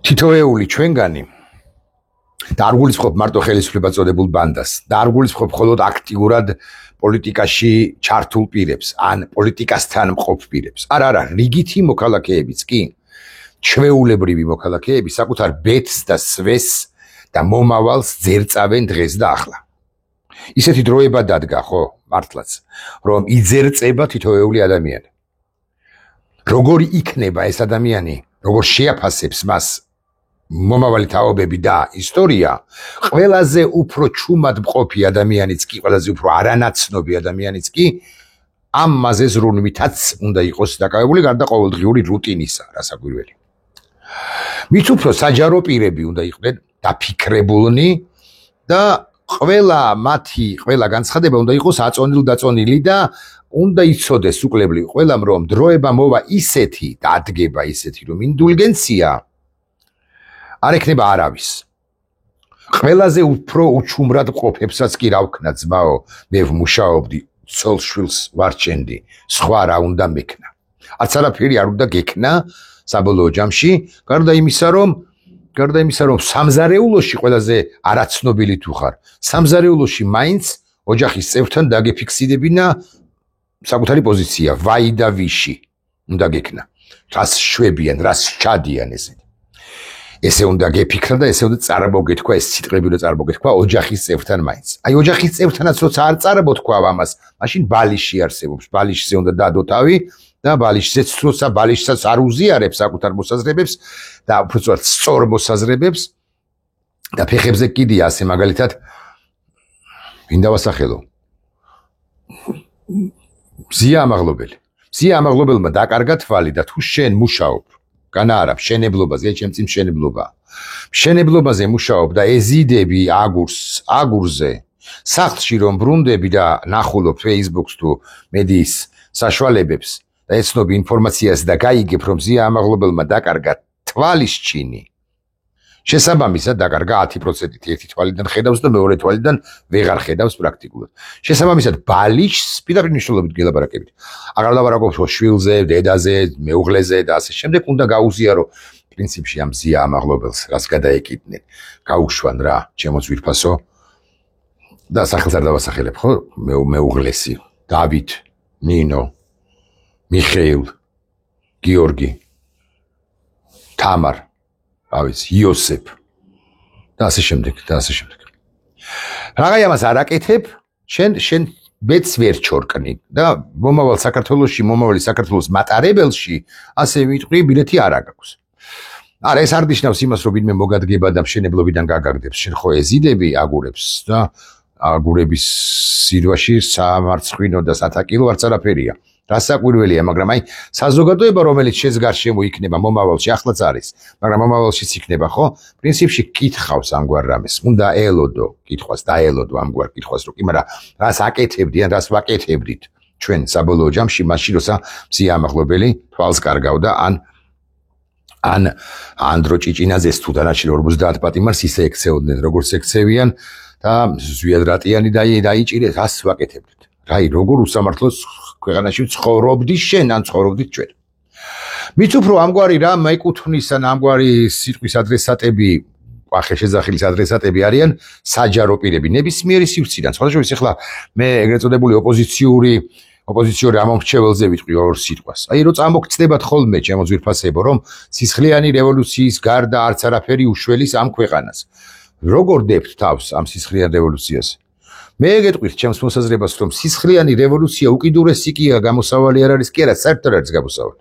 თითოეული ჩვენგანი და არ გულისხმობ მარტო ხელისუფლებას წოდებულ ბანდას და არ გულისხმობ მხოლოდ აქტიურად პოლიტიკაში ჩართულ პირებს ან პოლიტიკასთან მყოფ პირებს. არა, რიგითი მოქალაქეებიც კი, ჩვეულებრივი მოქალაქეები საკუთარ ბედს და სვეს და მომავალს ძერწავენ დღეს და ახლა. ისეთი დროება დადგა, ხო, მართლაც, რომ იძერწება თითოეული ადამიანი. როგორი იქნება ეს ადამიანი, როგორ შეაფასებს მას მომავალი თაობები და ისტორია, ყველაზე უფრო ჩუმად მყოფი ადამიანიც კი, ყველაზე უფრო არანაცნობი ადამიანიც კი, ამ მასზე ზრუნვითაც უნდა იყოს დაკავებული გარდა ყოველდღიური რუტინისა, რასაკვირველი. მით უფრო საჯარო პირები უნდა იყვნენ დაფიქრებულნი და ყველა განცხადება უნდა იყოს აწონილ-დაწონილი და უნდა იცოდეს უკლებლივ ყველამ, რომ დროება მოვა ისეთი და ადგება ისეთი, რომ ინდულგენცია არ ექნება არავის. ყველაზე უფრო უჩუმრად მყოფებსაც კი რა ვქნა ძმაო, მე ვმუშაობდი, ცოლ-შვილს ვარჩენდი, სხვა რა უნდა მექნა. არც არაფერი არ უნდა გექნა საბოლოო ჯამში, გარდა იმისა, რომ სამზარეულოში ყველაზე არაცნობილი თუ ხარ, სამზარეულოში მაინც ოჯახის წევრთან დაგეფიქსირებინა საკუთარი პოზიცია, ვაი და ვიში უნდა გექნა. რას შვებიან, რას ჩადიან ესენი. ესე უნდა გეფიქრა და ესე უნდა წარმოგეთქვა, ეს სიტყვები უნდა წარმოგეთქვა ოჯახის წევრთან მაინც. აი ოჯახის წევრთანაც როცა არ წარმოგთქვა ამას, მაშინ ბალიში არსებობს, ბალიშზე უნდა დადო თავი და ბალიშზეც როცა ბალიშსაც არ უზიარებს საკუთარ მოსაზრებებს და უბრალოდ სწორ მოსაზრებებს და ფეხებზე კიდია ასე მაგალითად ვინ დავასახელო? მზია ამაღლობელმა დაკარგა თვალი და თუ შენ მუშაობ განაარაფ შენებლობაზე, ჩემწინ შენებლობაზე მუშაობ და ეზიდები აგურზე, სახლში რომ ბრუნდები და ნახულობ Facebook-ს თუ მედიის საშუალებებს და ეცნობი ინფორმაციას და გაიგებ, რომ მზია ამაღლობელმა დაკარგა თვალის ჩინი, შესაბამისად დაკარგა 10%-ით ერთი თვალიდან ხედავს და მეორე თვალიდან ვეღარ ხედავს პრაქტიკულად. შესაბამისად ბალიშს პირდაპირ მნიშვნელობით გელაპარაკებით. აღარ ლაპარაკობ შვილზე, დედაზე, მეუღლეზე და ასე შემდეგ უნდა გაუზიარო პრინციპში ამ მზია ამაღლობელს, რაც გადაეკიდნენ. გაუშვან რა, ჩემო ძვირფასო და სახელს არ დავასახელებ, ხო? მეუღლესი, დავით, ნინო, მიხეილ, გიორგი, თამარ იოსებ და ასე შემდეგ. რაღაი ამას არ აკეთებ, შენ ბედს ვერ ჩორკნი და მომავალი საქართველოს მატარებელში ასე ვიტყვი ბილეთი არ აქვს. არა, ეს არ ნიშნავს იმას, რომ ვინმე მოგადგება და მშენებლობიდან გაგაგდებს. შენ ხო ეზიდები აგურებს და აგურების სირვაში სამარცხვინო და სათაკილო არც არაფერია. რასაკვირველია, მაგრამ აი საზოგადოება, რომელიც შენს გარშემო იქნება მომავალში, ახლაც არის, მაგრამ მომავალშიც იქნება, ხო? პრინციპში კითხავს ამგვარ რამეს. უნდა ელოდო კითხვას, დაელოდო ამგვარ კითხვას, რომ კი, მაგრამ რას აკეთებდი ან რას ვაკეთებდით ჩვენ საბოლოო ჯამში, მაშინ როცა მზია ამაღლობელი თვალს კარგავდა ან ანდრო ჭიჭინაძეს თუ დანარჩენ 50 პატიმარს ისე ექცეოდნენ, როგორც ექცევიან და ზვიადრატიანი დაიჭირეს, რას ვაკეთებდით? რაი, როგორ უსამართლოს ქვეყანაში ცხოვრობდი შენ ან ცხოვრობდით ჩვენ. მით უფრო ამგვარი რა მეკუთვნის ან ამგვარი სიტყვის ადრესატები, ახალშეზახილის ადრესატები არიან საჯარო პირები ნებისმიერი სივრციდან. სხვადასხვა ახლა მე ეგრეთ წოდებული ოპოზიციური ამომრჩეველზე ვიტყვი ორ სიტყვას. აი რო წამოგწდებათ ხოლმე ჩემო ძვირფასებო, რომ სისხლიანი რევოლუციის გარდა არც არაფერი უშველის ამ ქვეყანას. როგორ დებთ თავს ამ სისხლიან რევოლუციას? მე გეტყვით ჩემს მოსაზრებას, რომ სისხლიანი რევოლუცია უკიდურესი კია გამოსავალი არ არის, კი არა, საერთოდ არ არის გამოსავალი.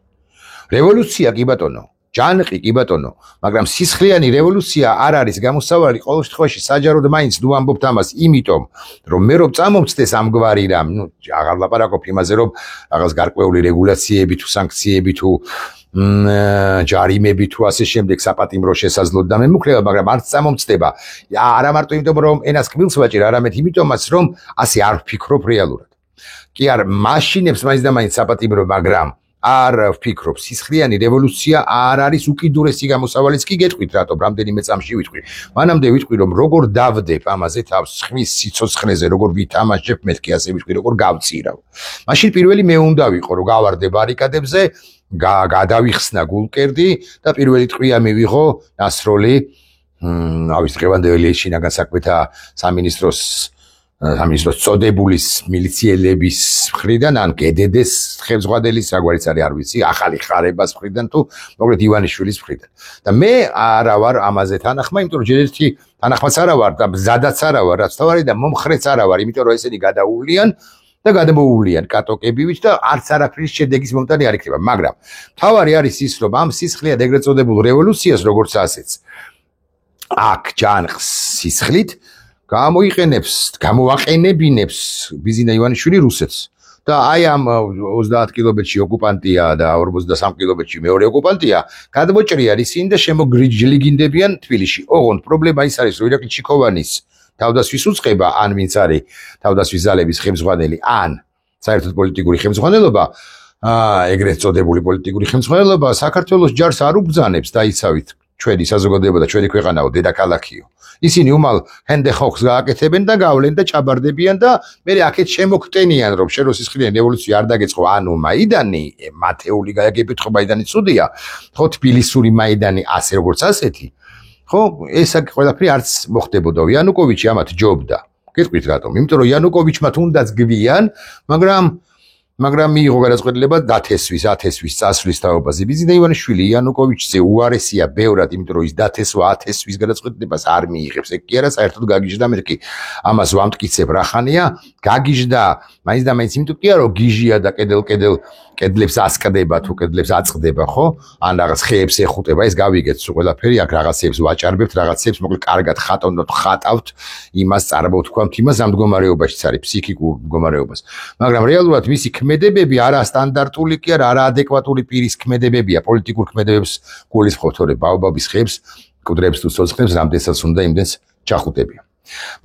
რევოლუცია კი ბატონო, ჯანყი კი ბატონო, მაგრამ სისხლიანი რევოლუცია არ არის გამოსავალი, ყოველ შემთხვევაში საჯაროდ მაინც ნუ ამბობთ ამას, იმიტომ რომ მე რომ წამომწდეს ამგვარი რამ, აღარ ლაპარაკობ იმაზე, რომ რაღაც გარკვეული რეგულაციები თუ სანქციები თუ ჯარიმები თუ ასე შემდეგ საპატიმრო შესაძლოდ და მემუქრება, მაგრამ არც წამომწდება. არა მარტო იმიტომ, რომ ენას კბილს ვაჭირ, არამედ იმიტომაც, რომ ასე არ ვფიქრობ რეალურად. კი არ მაშინებს მაინც და მაინც საპატიმრო, მაგრამ არ ვფიქრობ, სისხლიანი რევოლუცია არ არის უკიდურესი გამოსავალიც კი გეტყვით, რატომ რამდენიმე წამში ვიტყვი. მანამდე ვიტყვი, რომ როგორ დავდებ ამაზე თავს ხმის სიცოცხლეზე, როგორ ვითამაშებ, მეთქი ასე ვიტყვი, როგორ გავწირავ. მაშინ პირველი მე უნდა ვიყო, რომ გავარდე ბარიკადებზე, გადავიხსნა გულკერდი და პირველი ტყვია მივიღო ნასროლი, ავის დღევანდელი შინაგან საქმეთა სამინისტროს წოდებულის მილიციელების მხრიდან ან გედედეს ხელმძღვანელის საგვარიც არის არ ვიცი ახალი ხარებას მხრიდან თუ მოკლედ ივანიშვილის მხრიდან და მე არა ვარ ამაზე თანახმა იმიტომ რომ ჯერ ერთი თანახმაც არა ვარ და მზადაც არა ვარ რაც თავარი და მომხრეც არა ვარ იმიტომ რომ ესენი გადაუვლიან და გადამოუვლიან კატოკებივით და არც არაფრის შედეგის მომტანი არ იქნება მაგრამ თავარი არის ის რომ ამ სისხლიან ეგრეთ წოდებულ რევოლუციას როგორც ასეც აქ ჯანყს სისხლით გამოვაყენებინებს ბიზინა ივანიშვილი რუსეთს და აი ამ 30 კილომეტრში ოკუპანტია და 43 კილომეტრში მეორე ოკუპანტია გადმოჭრიან ისინი და შემოგრიჯლიგინდებიან თბილისში. ოღონდ პრობლემა ის არის რომ ირაკლი ჩიქოვანის თავდასხმის უწყება ან ვინც არის თავდასხმის ძალების ხელმძღვანელი ან საერთოდ პოლიტიკური ხელმძღვანელობა ეგრეთ წოდებული პოლიტიკური ხელმძღვანელობა საქართველოს ჯარს არ უბრძანებს დაიცავით ჩვენი საზოგადოება და ჩვენი ქვეყანაო დედაქალაქიო. ისინი უმალ ჰენდეხოხს გააკეთებენ და გავლენ და ჩაბარდებიან და მე აქეთ შემოგტენიან რომ შენ რო სისხლიანი რევოლუცია არ დაგეწყო ანუ მაიდანი მათეული გაიგებით ხო მაიდანი ცუდია ხო თბილისური მაიდანი ასე როგორც ასეთი ხო ეს ყველაფერი არც მოხდებოდა იანუკოვიჩი ამათ ჯობდა გეტყვით რატომ იმიტომ რომ იანუკოვიჩმა თუნდაც გვიან მაგრამ მიიღო გადაწყვეტილება დათესვის წასვლის თაობაზე ბიზინა ივანიშვილი იანუკოვიჩზე უარესია ბევრად იმიტომ რომ ის დათესვა ათესვის გადაწყვეტილებას არ მიიღებს ეგ კი არა საერთოდ გაგიჟდა მერკი ამას ვამტკიცებ რახანია გაგიჟდა მაინც და მაინც იმიტომ კი არა რომ გიჟია და კედლებს ასკდება თუ კედლებს აწყდება ხო ან რაღაც ხეებს ეხუტება ეს გავიგეთ სულ ყველაფერი აქ რაღაცებს ვაჭარბებთ რაღაცებს მოკლედ კარგად ხატავთ იმას წარმოვთქვამთ იმას ამ მდგომარეობაშიც არის ფსიქიკურ მდგომარეობას მაგრამ რეალურად მისი ქმედებები არასტანდარტული კი არა არაადეკვატური პირის ქმედებებია პოლიტიკურ ქმედებებს გულისხმობთ თორე ბაობაბის ხეებს კუდრებს თუ ცოცხლებს რამდენსაც უნდა იმდენს ჩახუტებია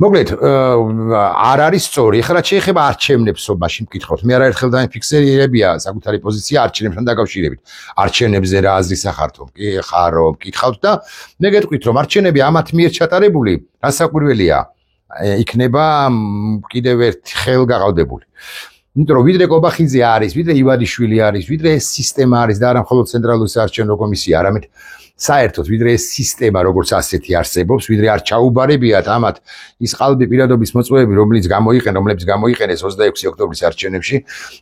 მოკლედ არ არის სწორი ეხლა შეიძლება არჩევნებს მაშინ მკითხავთ მე არაერთხელ დაიფიქსირებია საკუთარი პოზიცია არჩევნებთან დაკავშირებით არჩევნებზე რა აზრი სახართო კი ხარო მკითხავთ და მე გეტყვით რომ არჩევნები ამათ მიერ ჩატარებული რასაკვირველია იქნება კიდევ ერთი ხელგაყალდებული იმიტომ რომ ვიდრე კობახიძე არის, ვიდრე ივანიშვილი არის, ვიდრე ეს სისტემა არის და არა მხოლოდ ცენტრალური საარჩევნო კომისია, არამედ საერთოდ ვიდრე ეს სისტემა როგორც ასეთი არსებობს, ვიდრე არ ჩაუბარებიათ ამათ ის ყალბი პირადობის მოწვევები, რომლებიც გამოიყენეს 26 ოქტომბრის არჩევნებში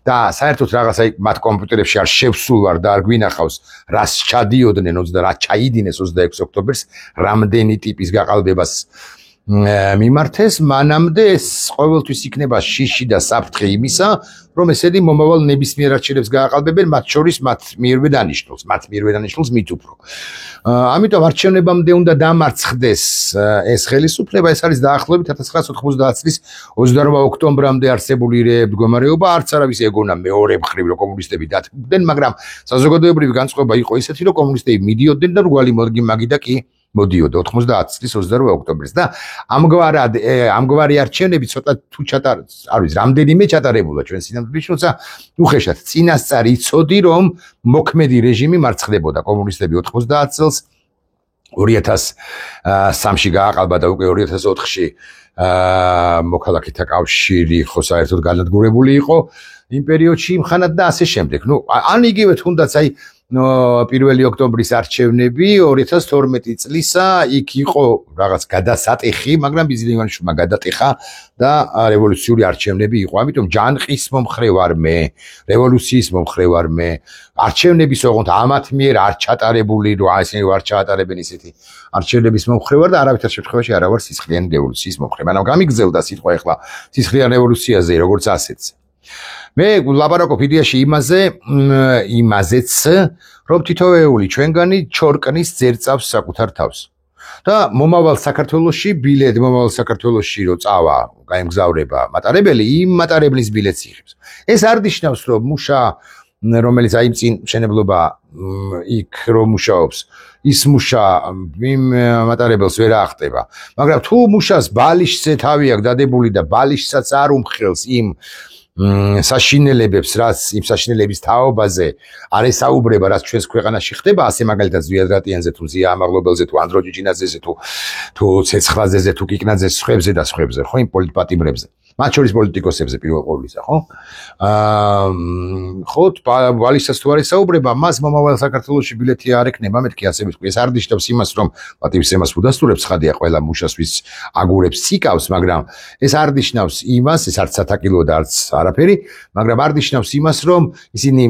და საერთოდ რაღაცა მათ კომპიუტერებში არ შევსულვარ და არ გვინახავს, რას ჩადიოდნენ და რა ჩაიდინეს 26 ოქტომბერს, რამდენი ტიპის გაყალბებას მიმართეს მანამდე ეს ყოველთვის იქნება შიში და საფრთხე იმისა რომ ესენი მომავალ ნებისმიერ არჩევნებს გააყალბებენ მათ შორის მათ მიერვე დანიშნულს მით უფრო ამიტომ არჩევნებამდე უნდა დამარცხდეს ეს ხელისუფლება ეს არის დაახლოებით 1990 წლის 28 ოქტომბრამდე არსებული მდგომარეობა არც არავის ეგონა მეორე მხრივ რომ კომუნისტები დათმობდნენ მაგრამ საზოგადოებრივი განწყობა იყო ისეთი რომ კომუნისტები მიდიოდნენ და რგვალი მაგიდა კი მოდიოდა 90 წლის 28 ოქტომბერს და ამგვარი არჩევნები ცოტა თუ არ ვიცი რამდენიმე ჩატარებულა ჩვენ სინამდვილეში როცა უხეშად წინასწარ იცოდი რომ მოქმედი რეჟიმი მარცხდებოდა კომუნისტები 90 წელს 2003-ში გააყალბა და უკვე 2004-ში მოქალაქეთა კავშირი ხო საერთოდ განადგურებული იყო იმ პერიოდში იმ ხანად და ასე შემდეგ ნუ ან იგივე თუნდაც აი პირველი ოქტომბრის არჩევნები 2012 წლისა იქ იყო რაღაც გადასატეხი, მაგრამ ბიზინა ივანიშვილმა გადატეხა და რევოლუციური არჩევნები იყო. ამიტომ ჯანყის მომხრე ვარ მე, რევოლუციის მომხრე ვარ მე. არჩევნების ოღონდ ამათ მიერ არ ჩატარებული, რომ ისინი არ ჩაატარებენ ისეთი არჩევნების მომხრე ვარ და არავითარ შემთხვევაში არ ვარ სისხლიანი რევოლუციის მომხრე. მაგრამ გამიგზელდა სიტყვა ეხლა სისხლიან რევოლუციაზე, როგორც ასეთზე. მე ლაპარაკობ იდეაში იმაზეც რომ თითოეული ჩვენგანი ჩორკნის ძერწავს საკუთარ თავს და მომავალ საქართველოში რო წავა გაემგზავრება მატარებელი იმ მატარებლის ბილეთს იღებს ეს არ ნიშნავს რომ მუშა რომელიც აი წინ მშენებლობა იქ რომ მუშაობს ის მუშა იმ მატარებელს ვერ აღხტება მაგრამ თუ მუშას ბალიშზე თავი აქვს დადებული და ბალიშსაც არ უმხელს იმ საშინელებებს, რაც იმ საშინელების თაობაზე არ ესაუბრება, რაც ჩვენს ქვეყანაში ხდება, ასე მაგალითად ზვიად რატიანზე თუ ზია ამაღლობელზე თუ ანდრო ჯიჯინაძეზე თუ ცეცხლაძეზე თუ კიკნაძეს სხვებზე და სხვებზე, ხო, იმ პოლიტპატიმრებზე. მათ შორის პოლიტიკოსებზე პირველ ყოვლისა, ხო? ხო, ვალისაც თუ არ ესაუბრება, მას მომავალ საქართველოში ბილეთი არ ექნება, მეთქი ასე ვიტყვი. ეს არ ნიშნავს იმას, რომ პატივისცემას უდასტურებს ხადია ყველა მუშას, ვის აგურებს ციკავს, მაგრამ ეს არ ნიშნავს იმას, ეს არც სათაკილო და არც არაფერი, მაგრამ არ ნიშნავს იმას, რომ ისინი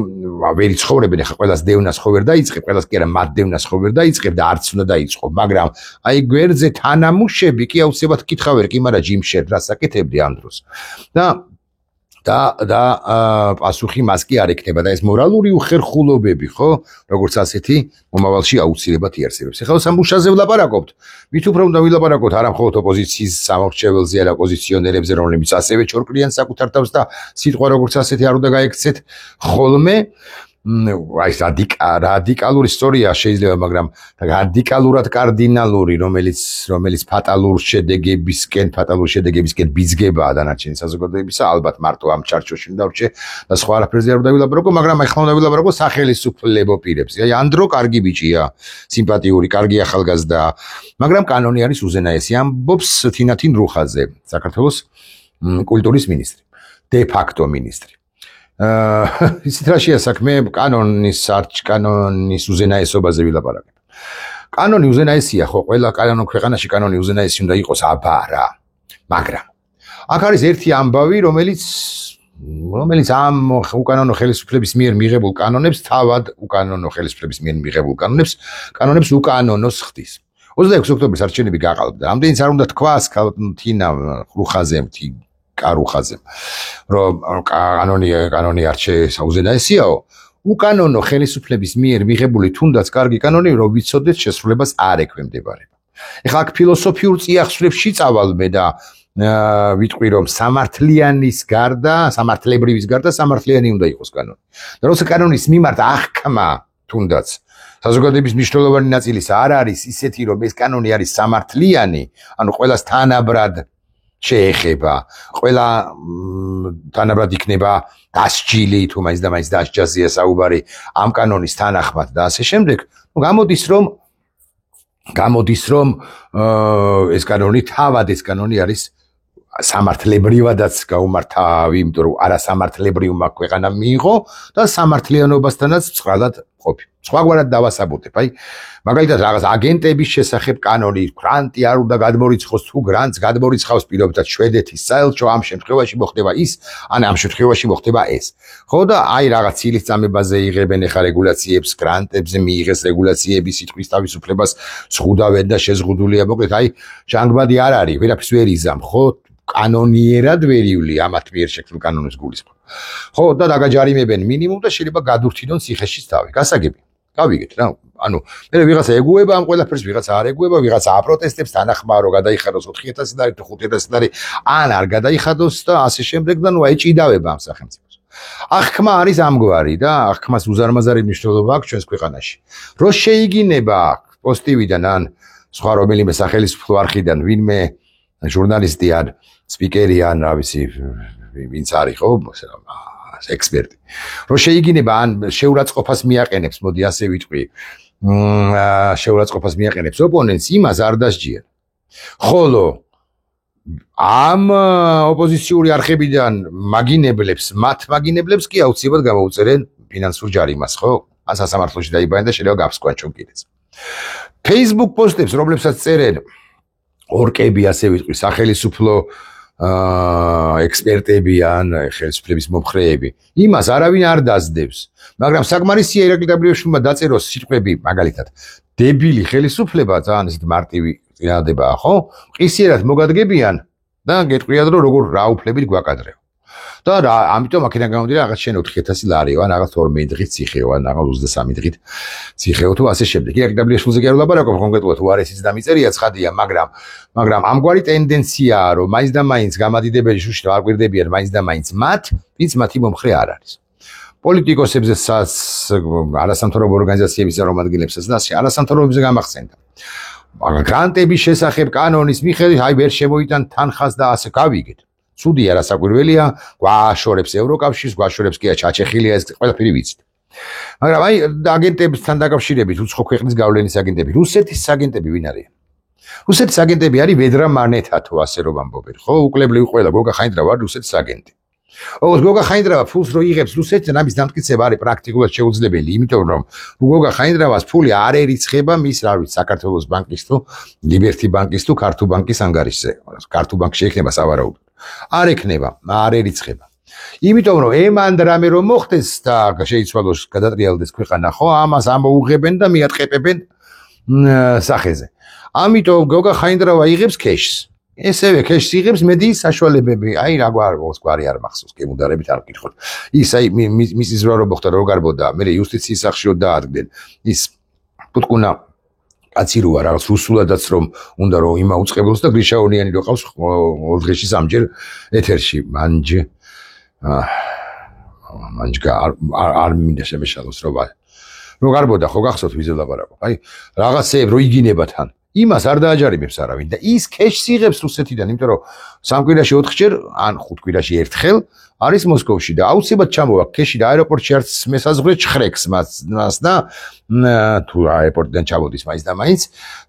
ვერ იცხოვრებენ, ახლა ყველას დევნას ხო ვერ დაიწყებ, ყველას კი არა, მათ დევნას ხო ვერ დაიწყებ და არც უნდა დაიწყო, მაგრამ აი გვერდზე თანამუშები კი აუცილებლად კითხავენ, კი მაგრამ ჯიმშერ რა საკეთებდი ამ დროს. და პასუხი მას კი არ ექნება და ეს მორალური უხერხულობები, ხო, როგორც ასეთი მომავალში აუცილებლად იარსებებს. ეხლა სამუშაზე ვლაპარაკობთ. მით უფრო უნდა ვილაპარაკოთ არა მხოლოდ ოპოზიციის სამორჩეველზე, არა ოპოზიციონერებზე, რომლებიც ასევე ჩორკრიან საკუთარ თავს და სიტყვა როგორც ასეთი არ უნდა გაექცეთ ხოლმე. აი რადიკალური ისტორია შეიძლება, მაგრამ რადიკალურად კარდინალური, რომელიც ფატალურ შედეგებისკენ ბიძგებაა დანარჩენი საზოგადოებისა, ალბათ მარტო ამ ჩარჩოში უნდა ვრჩე და სხვა არაფერზე არ უნდა ვილაპარაკო, მაგრამ ახლა უნდა ვილაპარაკო სახელისუფლებო პირებზე. აი ანდრო კარგი ბიჭია, სიმპათიური, კარგი ახალგაზრდაა, მაგრამ კანონი არის უზენაესი. ამბობს თინათინ რუხაძე, საქართველოს კულტურის მინისტრი, დე ფაქტო მინისტრი. ისეთ რა შეასაქმე კანონის უზენაესობაზე ვილაპარაკებ. კანონი უზენაესია, ხო, ყველა ქვეყანაში კანონი უზენაესი უნდა იყოს, აბარა. მაგრამ აქ არის ერთი ამბავი, რომელიც ამ უკანონო ხელისუფლების მიერ მიღებულ კანონებს, თავად უკანონო ხელისუფლების მიერ მიღებულ კანონებს უკანონოს ხდის. 26 ოქტომბრის არჩევნები გაყალბდა. ამდენიც არ უნდა თქვას თინა რუხაძემ, კარუხაძემ, რომ კანონი არჩეს უზენაესიაო, უკანონო ხელისუფლების მიერ მიღებული თუნდაც კარგი კანონი, რომ ვიცოდეთ შესრულებას არ ექვემდებარება. ეხლა აქ ფილოსოფიურ წიაღსვლებში წავალმე და ვიტყვი, რომ სამართლიანის გარდა, სამართლებრივის გარდა სამართლიანი უნდა იყოს კანონი. და როცა კანონის მიმართ აღქმა თუნდაც საზოგადოების მნიშვნელოვანი ნაწილის არ არის ისეთი, რომ ეს კანონი არის სამართლიანი, ანუ ყველას თანაბრად შეეხება, ყველა თანაბრად იქნება დასჯილი, თუ მაინც და მაინც დასჯაზია საუბარი ამ კანონის თანახმად და ასე შემდეგ. გამოდის რომ ეს კანონი არის სამართლებრივადაც გაუმართავი, იმიტომ რომ არასამართლებრივმა ქვეყანამ მიიღო და სამართლიანობასთანაც ცხადად ყოფი. სხვაგვარად დავასაბუთებ, აი, მაგალითად რაღაც აგენტების შესახებ კანონი, გრანტი არ უნდა გადმორიცხოს, თუ გრანტს გადმორიცხავს პირობითად შვედეთის საელჩო, ამ შემთხვევაში მოხდება ის, ან ამ შემთხვევაში მოხდება ეს. ხო და აი რაღაც ცილისწამებაზე იღებენ ახლა რეგულაციებს, გრანტებზე მიიღეს რეგულაციები, სიტყვის თავისუფლებას ზღუდავენ და შეზღუდულია, მოკლედ, აი, ჟანგბადი არ არის, ვერაფერს ვერ იზამ, ხო? კანონიერად ვერივლი ამათ მიერ შექმნილ კანონებს გულისხმობ. ხო და დაგაჯარიმებენ მინიმუმ და შეიძლება გადურთიდონ ციხეშიც თავი. გასაგები. გავიგეთ რა. ანუ მე ვიღაცა ეგუება ამ ყველაფერს, ვიღაცა არ ეგუება, ვიღაცა აპროტესტებს თანახმა რომ გადაიხადოს 4000 ლარი თუ 5000 ლარი, ან არ გადაიხადოს და ასე შემდეგ და ნუ აი ჭიდავება ამ სახელმწიფოს. აღქმა არის ამგვარი და აღქმას უზარმაზარი მნიშვნელობა აქვს ჩვენს ქვეყანაში. რო შეიგინება პოზიტივიდან ან სხვა რომელიმე სახელმწიფო არხიდან ვინმე ჟურნალისტი ან სპიკერი ან რა ვიცი ვინც არის ხო ექსპერტი რო შეიგინება ან შეურაცხყოფას მიაყენებს, მოდი ასე ვიტყვი, შეურაცხყოფას მიაყენებს ოპონენტს, იმას არ დასჯიან. ხოლო ამ ოპოზიციური არხებიდან მათ მაგინებლებს კი აუცილებლად გამოუწერენ ფინანსურ ჯარიმას, ხო? ან სასამართლოში დაიბანენ და შეიძლება გაფსკვანჩონ კიდეც. Facebook პოსტებს, რომლებსაც წერენ ორკები, ასე ვიტყვი, სახელისუფლო ექსპერტები ან ხელისუფლების მომხრეები, იმას არავინ არ დასდევს, მაგრამ საკმარისია ირაკლი დაბრიაშვილმა დაწეროს სიტყვები, მაგალითად, დებილი ხელისუფლება ძალიან ისეთ მარტივი წინადადებაა, ხო? ყისიერად მოგადგებიან და გეტყვიათ, რომ როგორ რა უფლებით გვაკადრეო. და ამიტომ აქედან გამომდინარე რაღაც შენ 4000 ლარიო, ან რაღაც 12 დღით ციხეო, ან რაღაც 23 დღით ციხეო თუ ასე შემდეგ. ირაკლი დაბრიაშვილზე კი არ ვლაპარაკობ კონკრეტულად, უარესიც დამიწერია ცხადია, მაგრამ ამგვარი ტენდენციაა, რომ მაინც და მაინც გამადიდებელი შუშით არ გვერდებიან მაინც და მაინც მათ, ვინც მათი მომხრე არ არის. პოლიტიკოსებსაც, არასამთავრობო ორგანიზაციების წარმომადგენლებსაც და არასამთავრობოებზე გამახსენდა. გრანტების შესახებ კანონის მიხედვით, აი ვერ შემოიტან თანხას და ასე გავიგეთ. ცუდია რა საკვირველია, გვაშორებს ევროკავშირს, გვაშორებს კი ჩაჩეხილია ეს ყველაფერი ვიცით. მაგრამ აი აგენტებთან დაკავშირებით უცხო ქვეყნის გავლენის აგენტები, რუსეთის აგენტები ვინ არიან? რუსეთის აგენტები არის ვედრა მანეთა თუ ასე რომ ამბობენ, ხო? უკლებლივი ყველა გოგა ხაინდრავა რუსეთის აგენტი. ოღონდ გოგა ხაინდრავა ფულს რო იღებს რუსეთიდან, ამის დამტკიცება არის პრაქტიკულად შეუძლებელი, იმიტომ რომ გოგა ხაინდრავას ფული არ ერიცხება მის რა ვიცი საქართველოს ბანკის თუ ლიბერტი ბანკის თუ ქართუ ბანკის ანგარიშზე. ქართუ ბანკში ექნება სავარაუდოდ. არ ექნება, არ ერიცხება. იმიტომ რომ ემანდ რამე რომ მოხდეს და შეიცვალოს გადატრიალდეს ქვეყანა, ხო, ამას ამოუღებენ და მიატყეპებენ სახეზე. ამიტომ გოგა ხაინდრავა იღებს кэშს. ესევე кэშს იღებს მედიის საშუალებები. აი რა გვარი არ მახსოვს, გემუდარებით არ ვკითხოთ. ის აი მისის რა რო მოხდა, რო გარბოდა, მე იუსტიციის სახში რო დაადგნენ. ის პუტკუნა კაცი როა რაღაც რუსულადაც რომ უნდა რომ იმაუწყებელოს და გრიშაონიანი რო ყავს დღეში სამჯერ ეთერში მანჯგა არ მინდა შემეშალოს რო გარბოდა ხო გახსოვთ ვიზე ლაპარაკობ. აი რაღაცეებ რო იგინება თან. იმას არ დააჯარიმებს არავინ და ის кэშს იღებს რუსეთიდან, იმიტომ რომ სამ კვირაში 4 ჯერ ან 5 კვირაში ერთხელ არის მოსკოვში და აუცილებლად ჩამოვა кэში და აეროპორტში არც მესაზღვრე ჩხრეკს მას და თუ აეროპორტიდან ჩამოდის მაინც და მაინც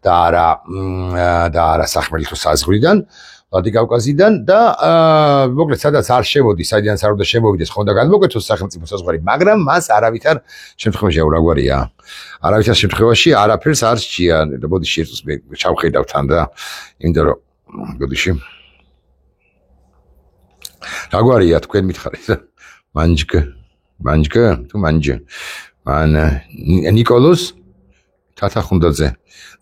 და არა სახმელეთო საზღვრიდან ვლადიკავკაზიდან და მოკლედ სადაც არ შემოდის, საიდანაც არ უნდა შემოვიდეს, ხონდა გადმოკვეთოს სახელმწიფო საზღვარი, მაგრამ მას არავითარ შემთხვევაში რა გვარია. არავითარ შემთხვევაში არაფერს არ სჭია. ბოდიში ერთს მე ჩავხედავ თან და იმიტომ რომ ბოდიში რა გვარია თქვენ მითხარით. მანჯგა თუ მანჯა. მან ნიკოლოს თათახუნდაძე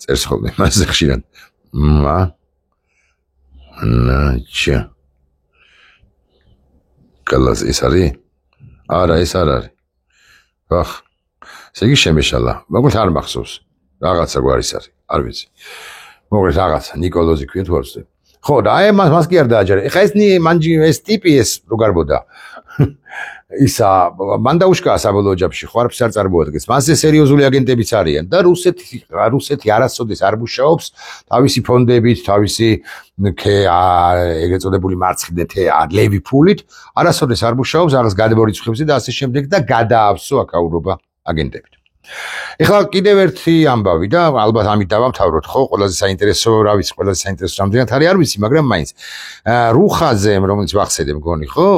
წერს ხოლმე მასზე ხშირად. ნაჩა კალას ეს არის? არა ეს არ არის. ვახ ესე იგი შემეშალა. მოკლედ არ მახსოვს. რაღაცა გვარის არის. არ ვიცი. მოკლედ რაღაცა ნიკოლოზი ქვია თუ არ ვცდები. ხო და აი მას კი არ დააჯერე. ეხა ეს ტიპი ეს რო გარბოდა. ისა მან დაუშკა საბოლოო ჯამში ხო არაფერს არ წარმოადგენს. მასზე სერიოზული აგენტებიც არიან და რუსეთი არასოდეს არ მუშაობს თავისი ფონდებით, თავისი ეგრეთ წოდებული მარცხნივ ლევი ფულით, არასოდეს არ მუშაობს რაღაც გადმორიცხვებზე და ასე შემდეგ და გადაავსო აკაურობა აგენტებით. ეხლა კიდევ ერთი ამბავი და ალბათ ამით დავამთავროთ, ხო, ყველაზე საინტერესო, რა ვიცი, ყველაზე საინტერესო რამდენად არის, არ ვიცი, მაგრამ მაინც რუხაზე, რომელიც ვახსენე მგონი, ხო,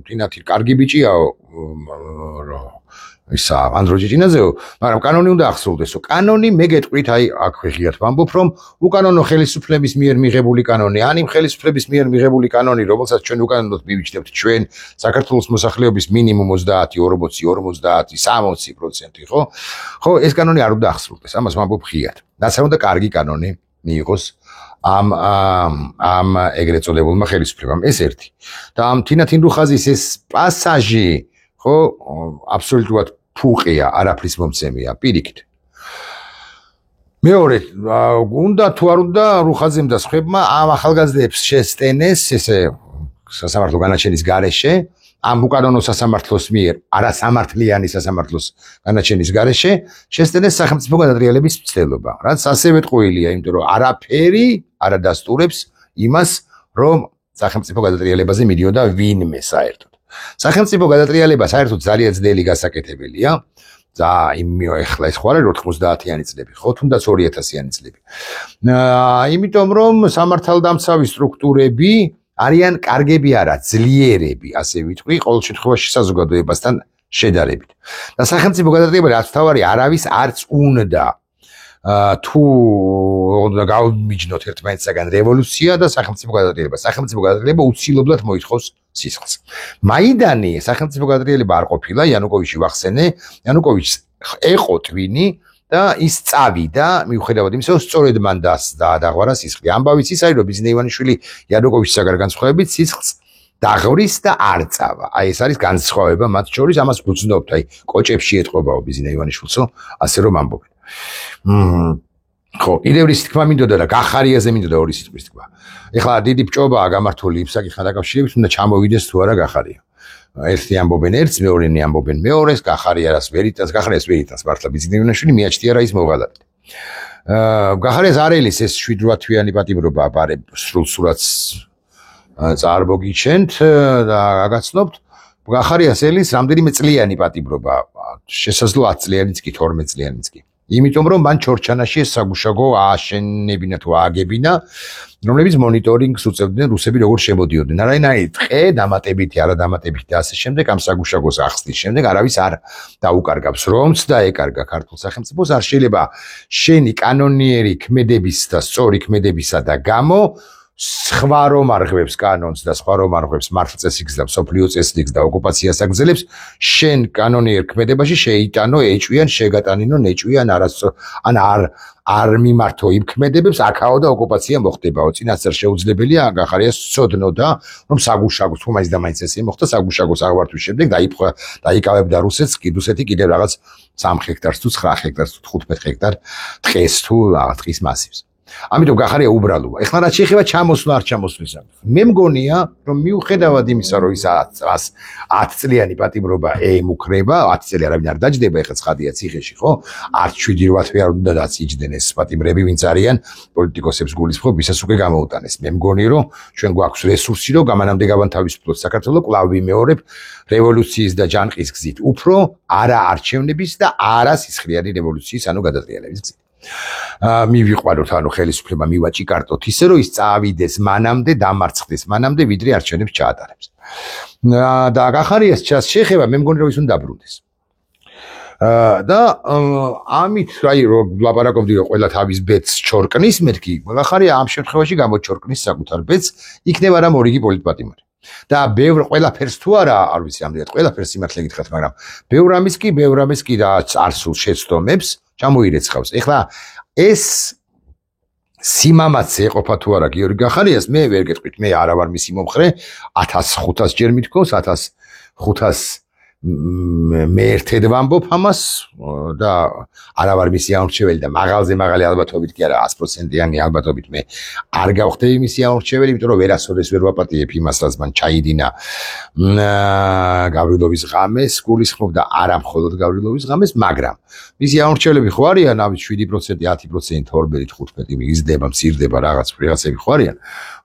თინათი კარგი ბიჭიაო, ისა ანდროჯიჯინაზეო, მაგრამ კანონი უნდა ახსოვდესო. კანონი მე გეტყვით, აი აქ ვიღიათ ვამბობ, რომ უკანონო ხელისუფლების მიერ მიღებული კანონი, ან იმ ხელისუფლების მიერ მიღებული კანონი, რომელსაც ჩვენ უკანონოდ მივიჩნევთ ჩვენ საქართველოს მოსახლეობის მინიმუმ 30, 40, 50, 60%, ხო? ხო, ეს კანონი არ უნდა ახსოვდეს. ამას ვამბობ ღიად. რაცა უნდა კარგი კანონი მიიღოს ამ ეგრეთ წოდებულმა ხელისუფლებამ. ეს ერთი. და ამ თინათინ რუხაზის ეს პასაჟი, ხო, აბსოლუტურად ფუყია, არაფრის მომცემია, პირიქით. მეორე, უნდა თუ არ უნდა რუხაზემ და სხვებმა ამ ახალგაზრდებს შესტენეს ესე სასამართლო განაჩენის გარეშე, ამ უკანონო სასამართლოს მიერ, არასამართლიანი სასამართლოს განაჩენის გარეშე, შესტენეს სახელმწიფო გადატრიალების მცდელობა. რაც ასევე ტყუილია, იმიტომ რომ არაფერი არ ადასტურებს იმას, რომ სახელმწიფო გადატრიალებაზე მიდიოდა ვინმე საერთოდ. სახელმწიფო გადატრიალება საერთოდ ძალიან ძნელი გასაკეთებელია. და ეხლა ეს ხوار 90-იანი წლები, ხო, თუნდაც 2000-იანი წლები. იმიტომ რომ სამართალდამცავი სტრუქტურები არიან კარგები არა, ძლიერები, ასე ვიტყვი, ყოველ შემთხვევაში საზოგადოებასთან შედარებით. და სახელმწიფო გადატრიალება რაც თავარი არავის არც უნდა თუ გავმიჯნოთ ერთმანეთსაგან რევოლუცია და სახელმწიფო გადატრიალება. სახელმწიფო გადატრიალება უცილებლად მოითხოვს სისხლს. მაიდანი სახელმწიფო გადატრიალება არ ყოფილა, იანუკოვიჩი ვახსენე, იანუკოვიჩს ეყო ტვინი და ის წავიდა, მიუხედავად იმისა, რომ სწორედ მან დააღვარა სისხლი. ამბავიც ის არის, რომ ბიზნე ივანიშვილი იანუკოვიჩისაგან განსხვავებით სისხლს დაღვრის და არ წავა. აი ეს არის განსხვავება მათ შორის, ამას გძნობთ, აი კოჭებში ეთყობაო ბიზნე ივანიშვილსო, ასე რომ ამბობენ. ხო, კიდევ რის თქმა მინდოდა და გახარიაზე მინდოდა ორი სიტყვის თქვა. ეხლა დიდი ბჭობაა გამართული იმ საკითხთან დაკავშირებით, უნდა ჩამოვიდეს თუ არა გახარია. ერთი ამბობენ ერთს, მეორენი ამბობენ მეორეს, გახარიას ვერიტანს მართლა ბიზნე ივანიშვილი მიაჩნია რა ის მოღალატე. გახარიას არ ელის ეს 7-8 თვიანი პატიმრობა აბარე სრულსურაც წარბოგიჩენთ და გაგაცნობთ გახარიას ელის რამდენიმე წლიანი პატიმრობა შესაძლოა 10 წლიანიც კი 12 წლიანიც კი იმიტომ რომ მან ჩორჩანაში ეს საგუშაგო ააშენებინა თუ ააგებინა რომლებიც მონიტორინგს უწევდნენ რუსები როგორ შემოდიოდნენ არაინაირი ტყე დამატებითი არადამატებითი და ასე შემდეგ ამ საგუშაგოს ახსნის შემდეგ არავის არ დაუკარგავს რომც დაეკარგა ქართულ სახელმწიფოს არ შეიძლება შენი კანონიერი ქმედების და სწორი ქმედებისა და გამო სხვა რომ არღვევს კანონს და სხვა რომ არღვევს მართლწესრიგს და მსოფლიო წესრიგს და ოკუპაციას აგზელებს შენ კანონიერ ქმედებაში შეიტანო ეჭვიან შეგატანინო ნეჭვიან ან არ მიმართო იმ ქმედებებს აქაო და ოკუპაცია მოხდებაო წინასწარ შეუძლებელია გახარიას ცოდნო და რომ საგუშაგოს თუ მაინც და მაინც ესე მოხდა საგუშაგოს აღვართვის შემდეგ დაიკავებდა რუსეთი კიდევ რაღაც 3 ჰექტარს თუ 9 ჰექტარს თუ 15 ჰექტარ ტყეს თუ რაღაც ტყის მასივს ამიტომ გახარია უბრალოა. ეხლა რაც შეეხება ჩამოსვლა არ ჩამოსვლის. მე მგონია, რომ მიუხედავად იმისა, რომ ის 10 წლიანი პატიმრობა ემუქრება, 10 წელი არავინ არ დაჯდება, ეხლა ცხადია ციხეში, ხო? არც 7-8 თვე არ უნდა დაწიჯდნენ ეს პატიმრები, ვინც არიან პოლიტიკოსებს გულისხმობ, ვისაც უკვე გამოუტანეს. მე მგონი, რომ ჩვენ გვაქვს რესურსი, რომ გამანამდე გავანთავისუფლოთ საქართველოს, კვლავ ვიმეორებ რევოლუციის და ჯანყის გზით. უფრო არა არჩევნების და არა სისხლიანი რევოლუციის, ანუ გადატრიალების გზით. მივიყვანოთ ანუ ხელისუფლება მივაჭიკარტოთ ისე რომ ის წავიდეს მანამდე დამარცხდეს მანამდე ვიდრე არჩევნებს ჩაატარებს და გახარიას ჩას შეხება მე მგონი რომ ის უნდა დაბრუნდეს და ამით აი რომ ლაპარაკობდი რომ ყველა თავის ბედს ჩორკნის მეთქი გახარია ამ შემთხვევაში გამოჩორკნის საკუთარ ბედს იქნება რა მორიგი პოლიტპატიმარი და ბევრ ყველაფერს თუ არა არ ვიცი ამდენად ყველაფერს სიმართლე გითხრათ მაგრამ ბევრ ამის კი და წარსულ შეცდომებს ჩამოირეცხავს. ეხლა ეს სიმამაცე ეყოფა თუ არა გიორგი გახარიას მე ვერ გეტყვით მე არა ვარ მისი მომხრე 1500 ჯერ მithქოს 1500 მე ერთად ვამბობ ამას და არა ვარ მისი ამორჩეველი და მაღალი ალბათობით კი არა 100%-იანი ალბათობით მე არ გავხდები მისი ამორჩეველი იმიტომ რომ ვერასოდეს ვერ ვაპატიებ იმას რაც მან ჩაიდინა გავრილოვის ღამეს გულისხმობ და არა მხოლოდ გავრილოვის ღამეს მაგრამ მისი ამორჩევლები ხო არიან ავით 7% 10% 12 15 მიგზდება მცირდება რაღაცები ხო არიან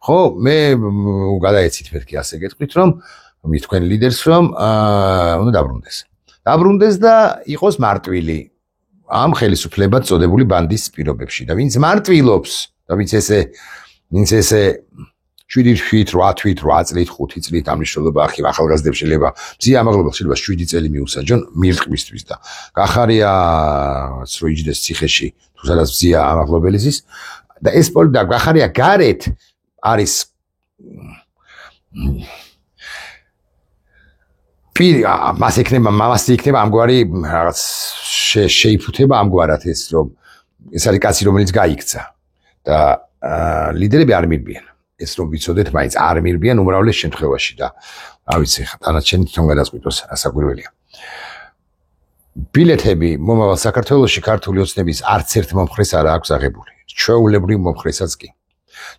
ხო მე გადაეცით მეთქი ასე გეტყვით რომ მის თქვენ ლიდერს რომ უნდა დაბრუნდეს და იყოს მარტვილი ამ ხელისუფლებად წოდებული ბანდის პირობებში და ვინც მარტვილობს და ვინც ესე 7 თვით 8 წლით 5 წლით ამ მნიშვნელობა ახლა ახალგაზრდებს შეიძლება მზია ამაღლება შეიძლება 7 წელი მიუსაჯონ მირტყმისთვის და გახარია რო იჯდეს ციხეში თუ სადაც მზია ამაღლებელიზის და ეს პოლიტიკა გახარია გარეთ არის მას იქნება ამგვარი რაღაც შეიფუთება ამგვარად ეს რომ ეს არის კაცი რომელიც გაიქცა და ლიდერები არ მირბიან ეს რომ ვიცოდეთ მაინც არ მირბიან უმრავლეს შემთხვევაში და რა ვიცი ხა თანაჩენი თვითონ გადაწყვიტოს ასაკვირველია ბილეთები მომავალ საქართველოში ქართული ოცნების არც ერთ მომხრეს არ აქვს აღებული ჩვეულებრივ მომხრესაც კი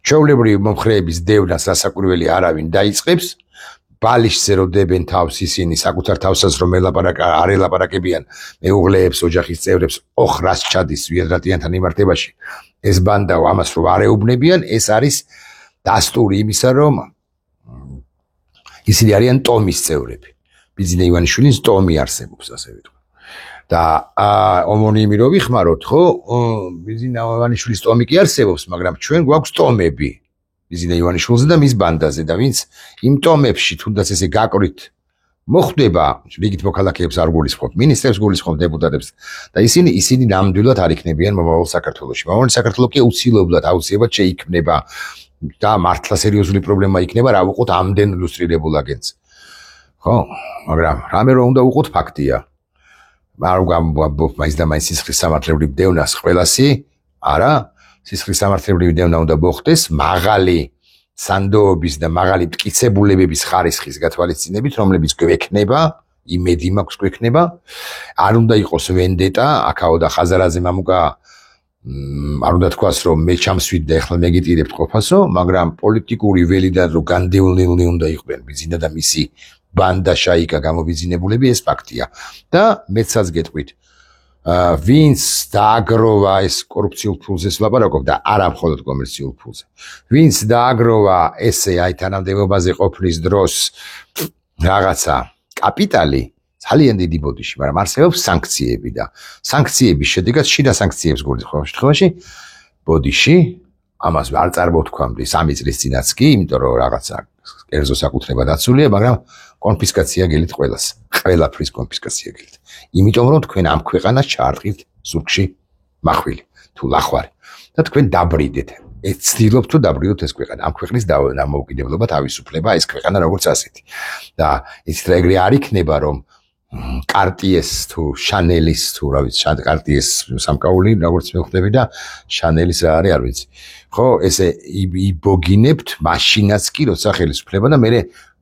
ჩვეულებრივ მომხრეების დევნას ასაკვირველი არავინ დაიწყებს ბალიშზე რო დებენ თავს ისინი საკუთარ თავსაც რომ არ ელაპარაკებიან მეუღლეებს ოჯახის წევრებს ოხრას ჩადის ვიადრატიანთან იმართებაში ეს ბანდა ამას რო არ ეუბნებიან ეს არის დასტური იმისა რომ ისინი არიან ტომის წევრები ბიძინა ივანიშვილის ტომი არსებობს ასე ვიტყვი და ომონიმი რო ვიხმაროთ ხო ბიძინა ივანიშვილის ტომი კი არსებობს მაგრამ ჩვენ გვაქვს ტომები ბიძინა ივანიშვილზე და მის ბანდაზე და ვინც იმ ტომებში თუნდაც ესე გაკვრით მოხდება რიგით მოქალაქეებს არ გულისხმობ მინისტრებს გულისხმობ დეპუტატებს და ისინი ნამდვილად არ იქნებიან მომავალ საქართველოში მომავალ საქართველო კი აუცილებლად შეიქმნება და მართლა სერიოზული პრობლემა იქნება რა ვუყოთ ამდენ ილუსტრირებულ აგენტს ხო მაგრამ რამე რომ უნდა ვუყოთ ფაქტია არ გვამბობ მაინც და მაინც სისხლის სამართლებრივ დევნას ყველასი არა სისხლის სამართლებრივი დევნა უნდა მოხდეს მაღალი სანდოობის და მაღალი მტკიცებულებების ხარისხის გათვალისწინებით რომლებიც გვექნება იმედი მაქვს გვექნება არ უნდა იყოს ვენდეტა აქაო და ხაზარაზე მამუკა არ უნდა თქვას რომ მე ჩამსვით და ეხლა მეგიტირებთ ყოფასო მაგრამ პოლიტიკური ველიდან რომ განდევნილნი უნდა იყვნენ ბიძინა და მისი ბანდა შაიკა გამობიძინებულები ეს ფაქტია და მეცაც გეტყვით ვინც დააგროვა ეს კორუფციულ ფულზე ვლაპარაკობ და არა მხოლოდ კომერციულ ფულზე. ვინც დააგროვა ესე აი თანამდებობაზე ყოფნის დროს რაღაცა კაპიტალი ძალიან დიდი ბოდიში, მაგრამ არსებობს სანქციები და სანქციების შედეგად შიდა სანქციებს გულით ხოლმე შემთხვევაში ბოდიში ამას არ წარმოვთქვამდი 3 წლის წინაც კი, იმიტომ რომ რაღაცა კერძო საკუთრება დაცულია, მაგრამ კონფისკაცია გელით ყველას. ყველაფრის კონფისკაცია გელით. იმიტომ რომ თქვენ ამ ქვეყანას ჩაარტყით ზურგში მახვილი თუ ლახვარი და თქვენ დაბრიდეთ. ეცდილობთ თუ დაბრიდოთ ეს ქვეყანა. ამ ქვეყნის დამოუკიდებლობა, თავისუფლება, ეს ქვეყანა როგორც ასეთი. და იცით რა ეგრე არ იქნება რომ კარტიეს თუ შანელის თუ რა ვიცი, კარტიეს სამკაული როგორც მეხვდები და შანელის რა არის არ ვიცი. ხო, ესე იბოგინებთ მაშინაც კი როცა ხელისუფლება და მე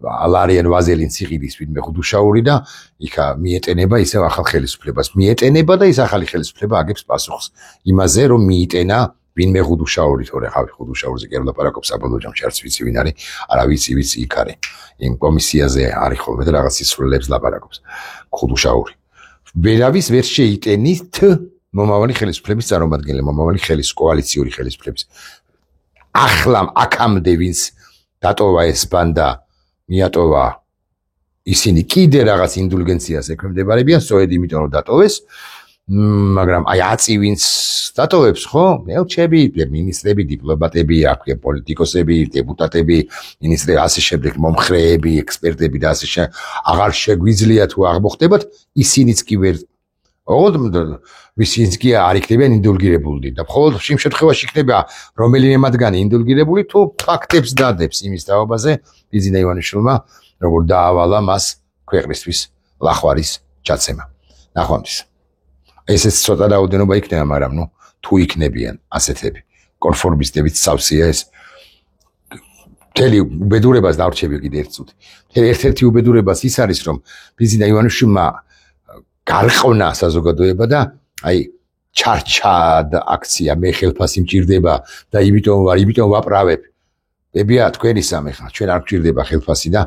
ალარიან ვაზელინს იყიდის ვინმე ხუდუშაური და იქა მიეტენება ისევ ახალ ხელისუფლებას. მიეტენება და ის ახალი ხელისუფლება აგებს პასუხს იმაზე რომ მიიტენა ვინმე ხუდუშაური, თორე ხავი ხუდუშაურზე კი არ ლაპარაკობს საბოლოო ჯამში არც ვიცი ვინ არის, არა ვიცი იქ არის. იმ კომისიაზე არის ხოლმე და რაღაც სისულელებს ლაპარაკობს. ხუდუშაური. ვერავის ვერ შეიტენით მომავალი ხელისუფლების წარმომადგენელი, მომავალი კოალიციური ხელისუფლების. ახლა აქამდე ვინც დატოვა ეს ბანდა, მიატოვა ისინი კიდე რაღაც ინდულგენციას ექვემდებარებიან, სწორედ იმიტომ რომ დატოვეს, მაგრამ აი აწი ვინც დატოვებს, ხო? ელჩები, მინისტრები, დიპლომატები, აქვე პოლიტიკოსები, დეპუტატები, მინისტრები, ასე შემდეგ, მომხრეები, ექსპერტები და ასე შემდეგ, აღარ შეგვიძლია თუ აღმოხდებათ, ისინიც კი ვერ ვისინც კი არ იქნებიან ინდულგირებული და მხოლოდ იმ შემთხვევაში იქნება რომელიმე მათგანი ინდულგირებული თუ ფაქტებს დადებს იმის თაობაზე ბიძინა ივანიშვილმა როგორ დაავალა მას ქვეყნისთვის ლახვარის ჩაცემა. ნახვამდის. ესეც ცოტა რაოდენობა იქნება, მაგრამ ნუ თუ იქნებიან ასეთები კონფორმისტებიც სავსეა ეს. მთელი უბედურებას დავრჩები კიდე ერთ წუთი. მთელი ერთ-ერთი უბედურებას ის არის რომ ბიძინა ივანიშვილმა გარყונה საზოგადოება და აი ჩარჩად აქცია მე ხელფასი მჭირდება და იმიტომ ვაპრავებ. ბებია თქვენი სამე ხარ, ჩვენ არ გვჭირდება ხელფასი და